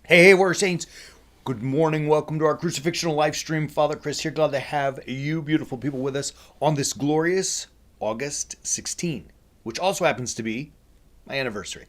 Hey, Warrior Saints. Good morning. Welcome to our Crucifixional live stream. Father Chris here. Glad to have you beautiful people with us on this glorious August 16, which also happens to be my anniversary.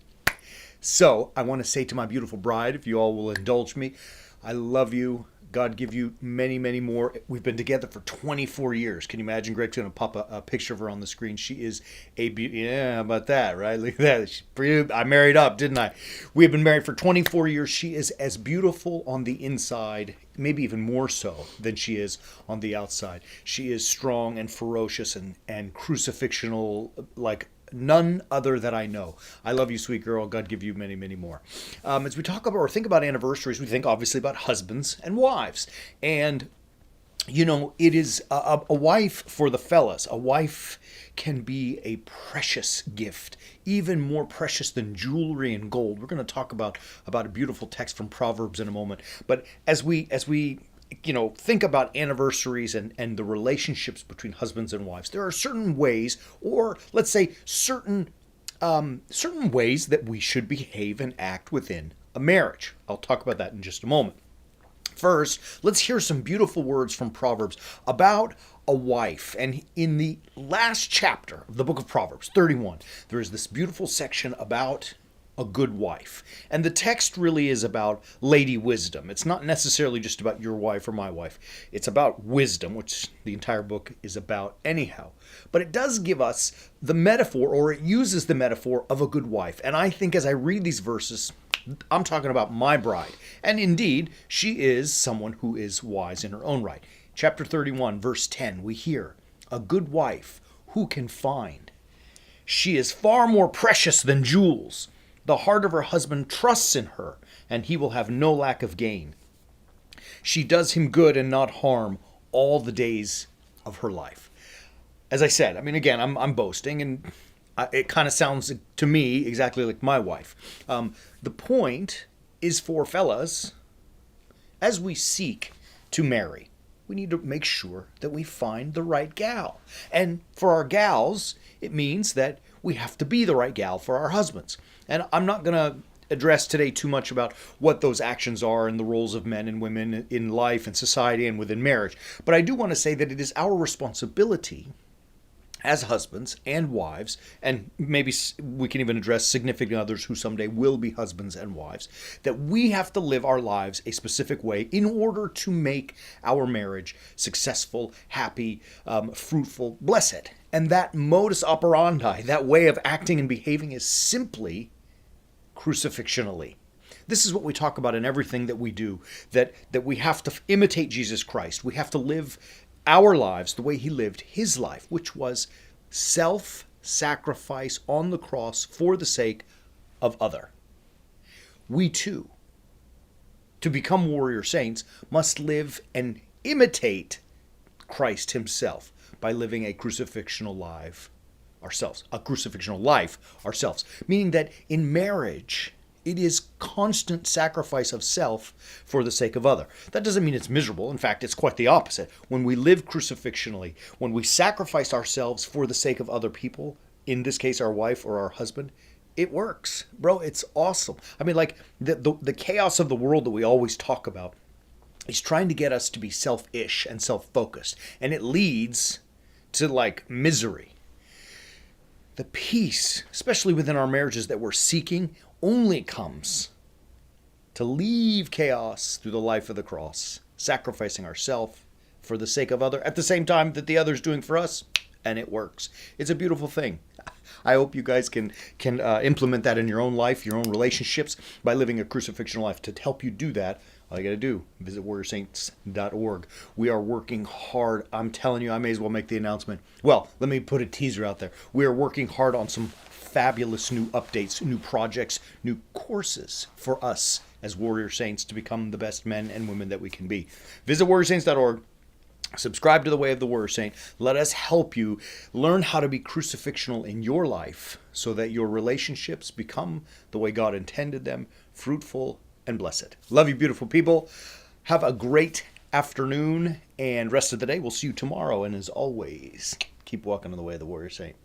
So I want to say to my beautiful bride, if you all will indulge me, I love you. God give you many, many more. We've been together for 24 years. Can you imagine? Greg's going to pop a picture of her on the screen. She is a beauty. Yeah, how about that, right? Look at that. I married up, didn't I? We have been married for 24 years. She is as beautiful on the inside, maybe even more so than she is on the outside. She is strong and ferocious and crucifixional, like none other that I know. I love you, sweet girl. God give you many, many more. As we talk about or think about anniversaries, we think obviously about husbands and wives. And, it is a wife for the fellas. A wife can be a precious gift, even more precious than jewelry and gold. We're going to talk about a beautiful text from Proverbs in a moment. But as we think about anniversaries and the relationships between husbands and wives, there are certain ways, or let's say certain ways that we should behave and act within a marriage. I'll talk about that in just a moment. First, let's hear some beautiful words from Proverbs about a wife. And in the last chapter of the Book of Proverbs, 31, there is this beautiful section about a good wife. And the text really is about lady wisdom. It's not necessarily just about your wife or my wife. It's about wisdom, which the entire book is about anyhow. But it does give us the metaphor, or it uses the metaphor of a good wife. And I think as I read these verses, I'm talking about my bride. And indeed, she is someone who is wise in her own right. Chapter 31, verse 10, we hear, "A good wife, who can find? She is far more precious than jewels. The heart of her husband trusts in her, and he will have no lack of gain. She does him good and not harm all the days of her life." As I said, again, I'm boasting, and it kind of sounds to me exactly like my wife. The point is for fellas, as we seek to marry, we need to make sure that we find the right gal. And for our gals, it means that we have to be the right gal for our husbands. And I'm not going to address today too much about what those actions are and the roles of men and women in life and society and within marriage. But I do want to say that it is our responsibility as husbands and wives, and maybe we can even address significant others who someday will be husbands and wives, that we have to live our lives a specific way in order to make our marriage successful, happy, fruitful, blessed. And that modus operandi, that way of acting and behaving, is simply crucifixionally. This is what we talk about in everything that we do, that we have to imitate Jesus Christ. We have to live our lives the way he lived his life, which was self-sacrifice on the cross for the sake of other. We too, to become warrior saints, must live and imitate Christ himself by living a crucifixional life ourselves. Meaning that in marriage, it is constant sacrifice of self for the sake of other. That doesn't mean it's miserable. In fact, it's quite the opposite. When we live crucifixionally, when we sacrifice ourselves for the sake of other people, in this case our wife or our husband, it works. Bro, it's awesome. Like the chaos of the world that we always talk about is trying to get us to be selfish and self-focused. And it leads to misery. The peace, especially within our marriages that we're seeking, only comes to leave chaos through the life of the cross, sacrificing ourselves for the sake of other, at the same time that the other's doing for us, and it works. It's a beautiful thing. I hope you guys can implement that in your own life, your own relationships, by living a crucifixional life. To help you do that, all you got to do, visit warriorsaints.org. We are working hard. I'm telling you, I may as well make the announcement. Well, let me put a teaser out there. We are working hard on some fabulous new updates, new projects, new courses for us as warrior saints to become the best men and women that we can be. Visit warriorsaints.org. Subscribe to the Way of the Warrior Saint. Let us help you learn how to be crucifixional in your life so that your relationships become the way God intended them, fruitful and blessed. Love you, beautiful people. Have a great afternoon and rest of the day. We'll see you tomorrow. And as always, keep walking on the way of the Warrior Saint.